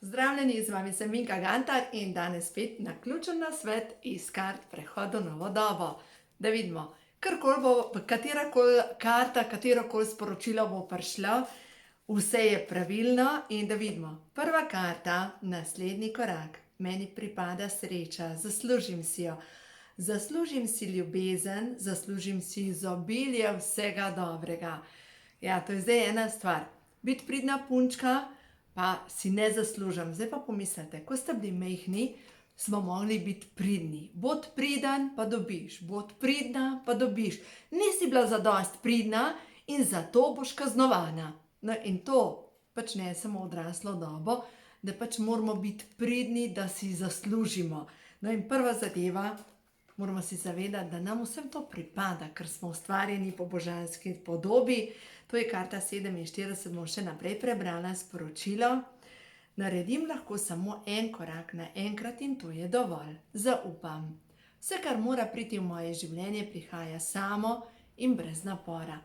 Pozdravljeni, z vami sem Minka Gantar in danes spet naključen nasvet iz kart Prehod v novo dobo. Da vidimo, katerakoli karta, katerokoli sporočilo bo prišlo, vse je pravilno in da vidimo. Prva karta, naslednji korak, meni pripada sreča, zaslužim si jo. Zaslužim si ljubezen, zaslužim si izobilje vsega dobrega. Ja, to je zdaj ena stvar. Biti pridna punčka, pa si ne zaslužim. Zdaj pa pomislite, ko ste bili majhni, smo mogli biti pridni. Bod priden, pa dobiš. Bod pridna, pa dobiš. Nisi bila zadost pridna in zato boš kaznovana. No in to pač ne samo odraslo dobo, da pač moramo biti pridni, da si zaslužimo. No in prva zadeva, moramo si zavedati, da nam vsem to pripada, ker smo ustvarjeni po božanski podobi. To je karta 47, bom še naprej prebrala sporočilo. Naredim lahko samo en korak naenkrat in to je dovolj. Zaupam. Vse, kar mora priti v moje življenje, prihaja samo in brez napora.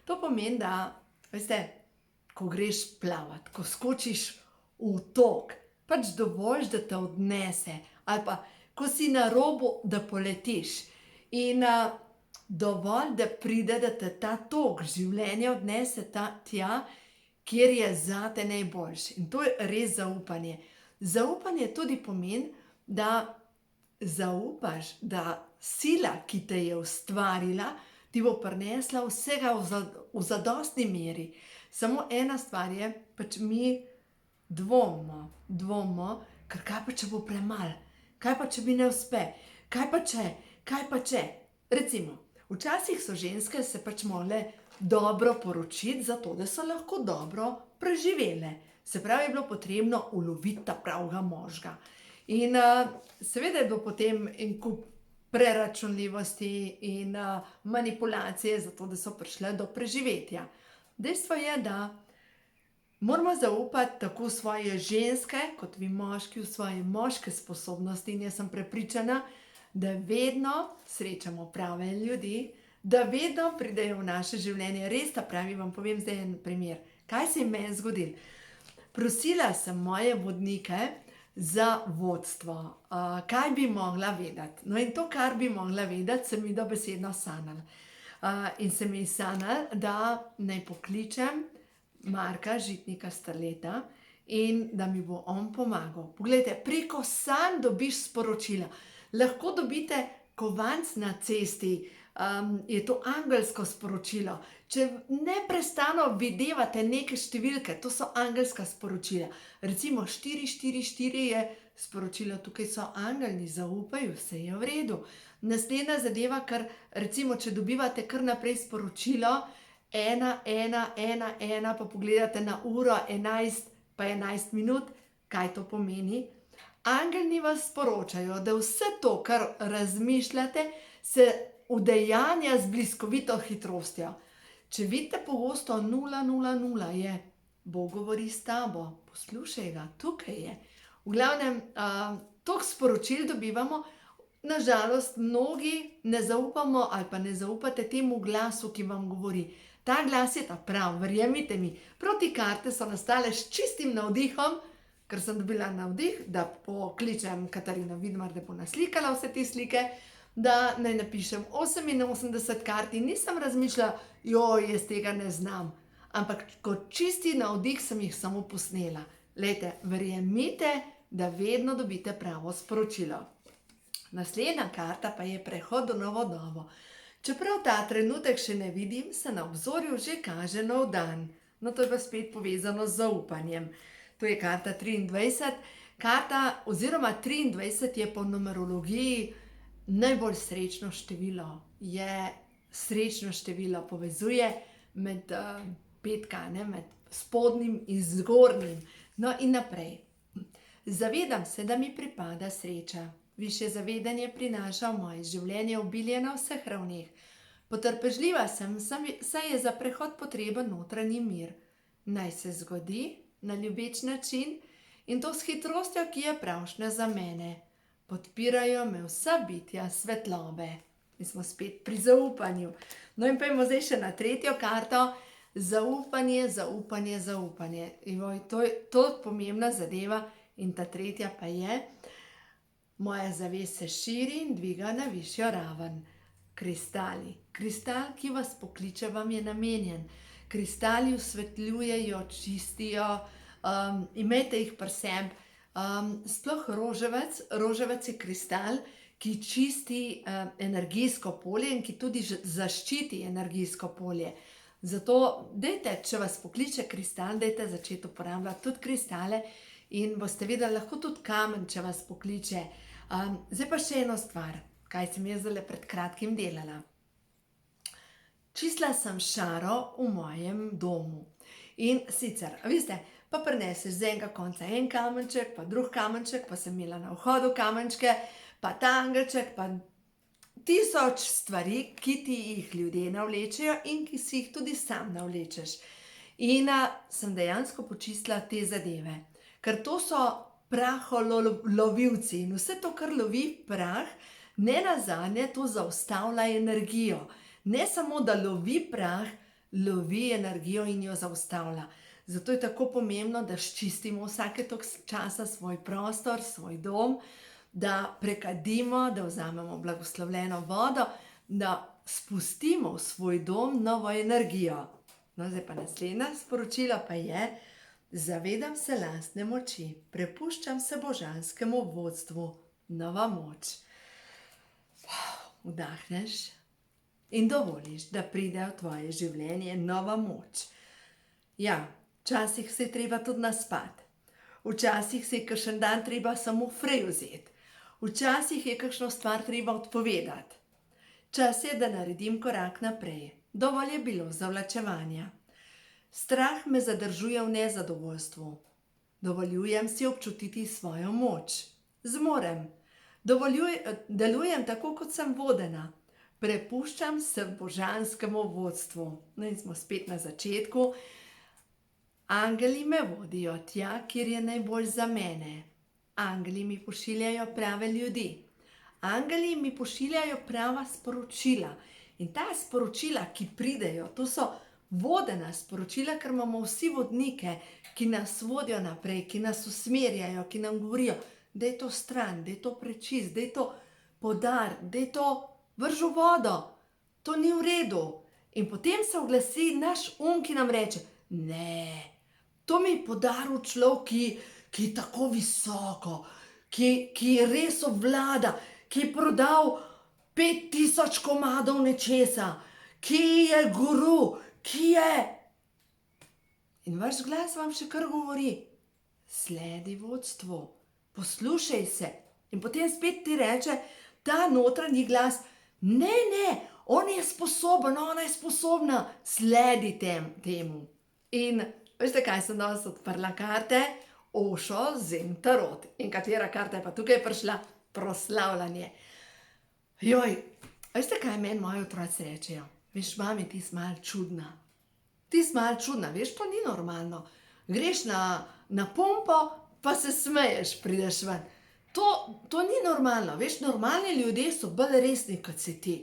To pomeni, da, veste, ko greš plavat, ko skočiš v tok, pač dovolj, da te odnese, ali pa ko si na robu, da poletiš. In dovolj, da pride, da te ta tok življenja odnese tja, kjer je zate najboljše. In to je res zaupanje. Zaupanje tudi pomeni, da zaupaš, da sila, ki te je ustvarila, ti bo prinesla vsega v zadostni meri. Samo ena stvar je, pač mi dvomimo, ker kaj pa, če bo premalo? Kaj pa, če mi ne uspe? Kaj pa če? Recimo, včasih so ženske se pač morale dobro poročiti, zato da so lahko dobro preživele. Se pravi, je bilo potrebno uloviti ta pravega možga. In seveda je bilo potem en kup preračunljivosti in manipulacije, zato da so prišle do preživetja. Dejstvo je, da moramo zaupati tako v svoje ženske, kot vi moški, v svoje moške sposobnosti. In jaz sem prepričana, da vedno srečamo prave ljudi, da vedno pridejo v naše življenje res ta pravi. Vam povem zdaj en primer. Kaj se je meni zgodilo? Prosila sem moje vodnike za vodstvo. Kaj bi mogla vedeti? No in to, kar bi mogla vedeti, sem mi dobesedno sanjala. In se mi sanjala, da naj pokličem Marka Žitnika Starleta in da mi bo on pomagal. Poglejte, preko sanj dobiš sporočila. Lahko dobite kovanc na cesti, je to angelsko sporočilo. Če neprestano videvate neke številke, to so angelska sporočila. Recimo 444 je sporočilo, tukaj so angeli, zaupaj, vse je v redu. Naslednja zadeva, ker recimo, če dobivate kar naprej sporočilo, 1, 1, 1, 1, pa pogledate na uro 11 pa 11 minut, kaj to pomeni? Angeli vas sporočajo, da vse to, kar razmišljate, se udejanja z bliskovito hitrostjo. Če vidite pogosto 000 je, Bog govori s tabo, poslušaj ga, tukaj je. V glavnem, toliko sporočil dobivamo, nažalost mnogi ne zaupamo ali pa ne zaupate temu glasu, ki vam govori. Ta glas je ta prav, verjemite mi. Prav te karte so nastale s čistim navdihom, ker sem dobila navdih, da pokličem Katarino Vidmar, da bo naslikala vse te slike, da naj napišem 88 kart in nisem razmišljala, jaz tega ne znam. Ampak kot čisti navdih sem jih samo posnela. Glejte, verjemite, da vedno dobite pravo sporočilo. Naslednja karta pa je prehod v novo dobo. Čeprav ta trenutek še ne vidim, se na obzorju že kaže nov dan. No, to je pa spet povezano z zaupanjem. To je karta 23. Karta oziroma 23 je po numerologiji najbolj srečno število. Je srečno število, povezuje med med spodnjim in zgornjim. No in naprej. Zavedam se, da mi pripada sreča. Višje zavedanje prinaša v moje življenje obilje na vseh ravneh. Potrpežljiva sem, saj je za prehod potreben notranji mir. Naj se zgodi na ljubeč način in to s hitrostjo, ki je pravšnja za mene. Podpirajo me vsa bitja svetlobe. Mi smo spet pri zaupanju. No in pojdimo zdaj še na tretjo karto. Zaupanje, zaupanje, zaupanje. To je pomembna zadeva In ta tretja pa je: moja zavest se širi in dviga na višjo raven. Kristali. Kristal, ki vas pokliče, vam je namenjen. Kristali osvetljujejo, čistijo, imejte jih pri sebi. Sploh roževec. Roževec je kristal, ki čisti energijsko polje in ki tudi zaščiti energijsko polje. Zato dajte, če vas pokliče kristal, dajte začeti uporabljati tudi kristale in boste videli, lahko tudi kamen, če vas pokliče. Zdaj pa še eno stvar, kaj sem jaz zdajle pred kratkim delala. Čistila sem šaro v mojem domu. In sicer, veste, pa prineseš z enega konca en kamenček, pa drug kamenček, pa sem imela na vhodu kamenčke, pa ta angelček, pa 1000 stvari, ki ti jih ljudje navlečejo in ki si jih tudi sam navlečeš. In sem dejansko počistila te zadeve, ker to so praholovilci in vse to, kar lovi prah, ne nazadnje to zaustavlja energijo. Ne samo, da lovi prah, lovi energijo in jo zaustavlja. Zato je tako pomembno, da sčistimo vsake toliko časa svoj prostor, svoj dom, da prekadimo, da vzamemo blagoslovljeno vodo, da spustimo v svoj dom novo energijo. No, zdaj pa naslednje sporočilo pa je: zavedam se lastne moči, prepuščam se božanskemu vodstvu, nova moč. Vdahneš in dovoliš, da pride v tvoje življenje nova moč. Ja, včasih se je treba tudi naspati. Včasih se je kakšen dan treba samo frej vzeti. Včasih je kakšno stvar treba odpovedati. Čas je, da naredim korak naprej. Dovolj je bilo zavlačevanja. Strah me zadržuje v nezadovoljstvu. Dovoljujem si občutiti svojo moč. Zmorem. Delujem tako, kot sem vodena. Prepuščam se božanskemu vodstvu. No in smo spet na začetku. Angeli me vodijo tja, kjer je najbolj za mene. Angeli mi pošiljajo prave ljudi. Angeli mi pošiljajo prava sporočila. In ta sporočila, ki pridejo, to so vodena sporočila, ker imamo vsi vodnike, ki nas vodijo naprej, ki nas usmerjajo, ki nam govorijo: daj to stran, daj to prečist, daj to podar, daj to vrž v vodo, to ni v redu. In potem se oglasi naš ki nam reče: ne, to mi je podaril človek, ki je tako visoko, ki res obvlada, ki je prodal 5000 komadov nečesa, ki je guru, ki je... In vaš glas vam še kar govori: sledi vodstvu, poslušaj se. In potem spet ti reče ta notranji glas: ne, on je sposoben, ona je sposobna, sledi temu. In veste, kaj sem danes odprla karte? Ošo, Zen, Tarot. In katera karta je pa tukaj prišla? Proslavljanje. Joj, veste, kaj meni moji otroci rečejo? Veš, mami, ti si malo čudna. Ti si malo čudna, veš, to ni normalno. Greš na pompo, pa se smeješ, prideš ven. To ni normalno, veš, normalni ljudje so bolj resni, kot si ti.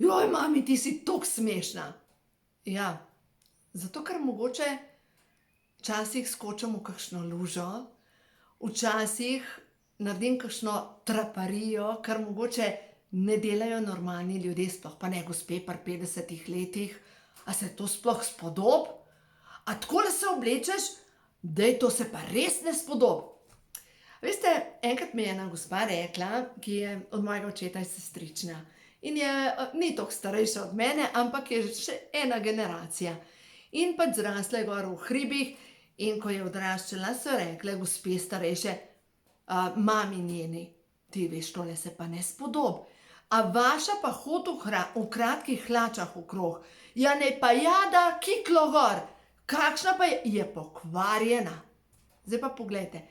Joj, mami, ti si toliko smešna. Ja, zato ker mogoče včasih skočim v kakšno lužo, včasih naredim kakšno traparijo, kar mogoče ne delajo normalni ljudje, sploh pa ne gospe pri 50 letih. A se to sploh spodob? A takole se oblečeš? Daj, to se pa res ne spodob. Veste, enkrat mi je ena gospa rekla, ki je od mojega očeta sestrična. In ni toliko starejša od mene, ampak je še ena generacija. In pač zrasla je gor v hribih in ko je odraščala, so rekle gospe starejše, mami njeni: ti veš, tole se pa ne spodob. A vaša pa hod v kratkih hlačah okrog. Ja, ne pa jada kiklo gor. Kakšna pa je pokvarjena. Zdaj pa poglejte.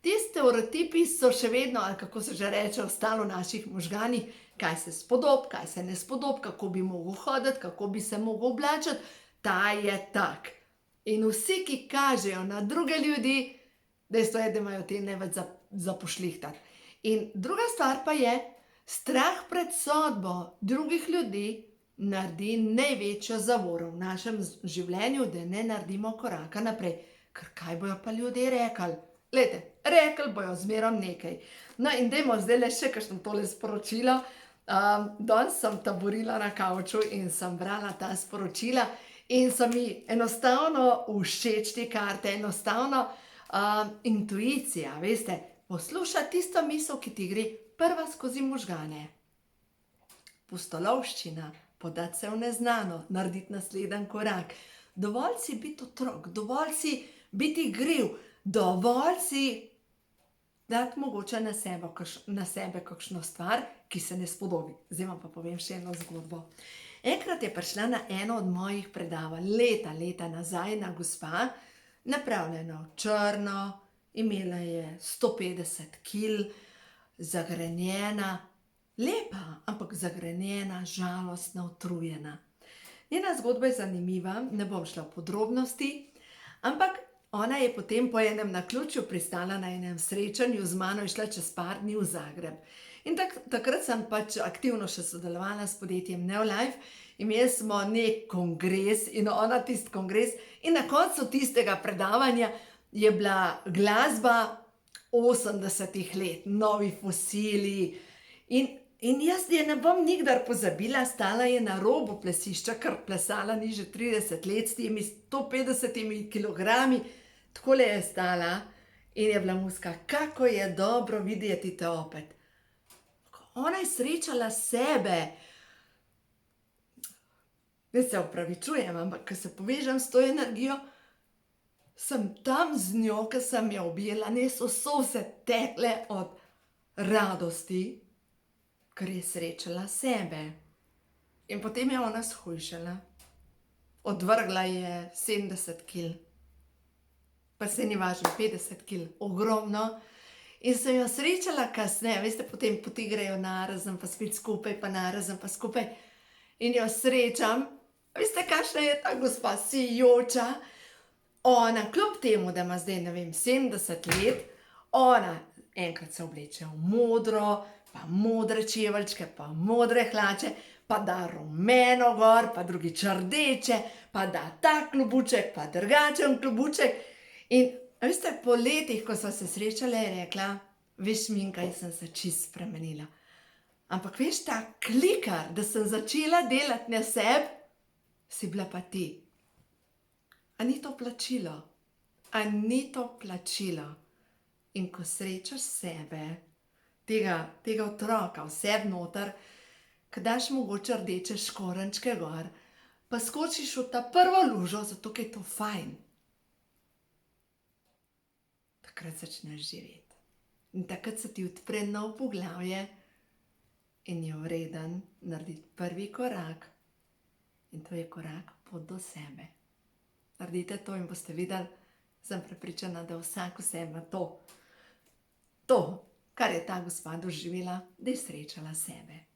Ti stereotipi so še vedno, ali kako se že reče, ostalo v naših možganih, kaj se spodob, kaj se ne spodob, kako bi mogel hoditi, kako bi se mogel oblačiti. Ta je tak. In vsi, ki kažejo na druge ljudi, dejstvo je, da imajo te največ za pošlihtati. In druga stvar pa je, strah pred sodbo drugih ljudi naredi največjo zavoro v našem življenju, da ne naredimo koraka naprej. Ker kaj bojo pa ljudje rekli? Glejte, rekli bojo zmerom nekaj. No in dajmo zdajle še kakšno tole sporočilo. Danes sem taborila na kavču in sem brala ta sporočila in so mi enostavno všeč te karte, enostavno intuicija, veste, posluša tisto misel, ki ti gre prva skozi možgane. Pustolovščina, podati se v neznano, narediti naslednji korak. Dovolj si biti otrok, dovolj si biti igriv, dovolj si dati mogoče na sebe kakšno stvar, ki se ne spodobi. Zdaj vam pa povem še eno zgodbo. Enkrat je prišla na eno od mojih predavanj, leta nazaj, ena gospa, napravljena v črno, imela je 150 kil, zagrenjena, lepa, ampak zagrenjena, žalostna, utrujena. Njena zgodba je zanimiva, ne bom šla v podrobnosti, ampak ona je potem po enem naključju pristala na enem srečanju, z mano je šla čez par dni v Zagreb. In takrat sem pač aktivno še sodelovala s podjetjem Neolife, imeli smo nek kongres in ona tisti kongres in na koncu tistega predavanja je bila glasba 80 let, novi fosili in jaz je ne bom nikdar pozabila, stala je na robu plesišča, ker plesala ni že 30 let, s temi 150 kilogrami, takole je stala in je bila muzika, kako je dobro videti te opet. Ona je srečala sebe. Jaz se opravičujem, ampak ko se povežem s to energijo, sem tam z njo, ko sem jo objela, so solze tekle od radosti, ker je srečala sebe. In potem je ona shujšala. Odvrgla je 70 kil. Pa se ni važno, 50 kil, ogromno. In sem jo srečala kasneje, veste, potem poti grejo narazen, pa spet skupaj, pa narazen, pa skupaj. In jo srečam, veste, kakšna je ta gospa, sijoča. Ona, kljub temu, da ima zdaj, ne vem, 70 let, ona enkrat se obleče v modro, pa modre čeveljčke, pa modre hlače, pa da rumeno gor, pa drugič rdeče, pa da ta klobuček, pa drugačen klobuček. In veste, po letih, ko sva se srečala, je rekla, veš, Minka, jaz sem se čisto spremenila. Ampak veš, ta klikar, da sem začela delati na sebi, si bila pa ti. A ni to plačilo? A ni to plačilo? In ko srečaš sebe, tega otroka v sebi noter, ko daš mogoče rdeče škorenjčke gor, pa skočiš v ta prvo lužo, zato ker je to fajn. Takrat začneš živeti. In takrat se ti odpre nov poglavje in je vreden narediti prvi korak. In to je korak pot do sebe. Naredite to in boste videli, sem prepričana, da vsak v sebi ima to, kar je ta gospa doživela, da je srečala sebe.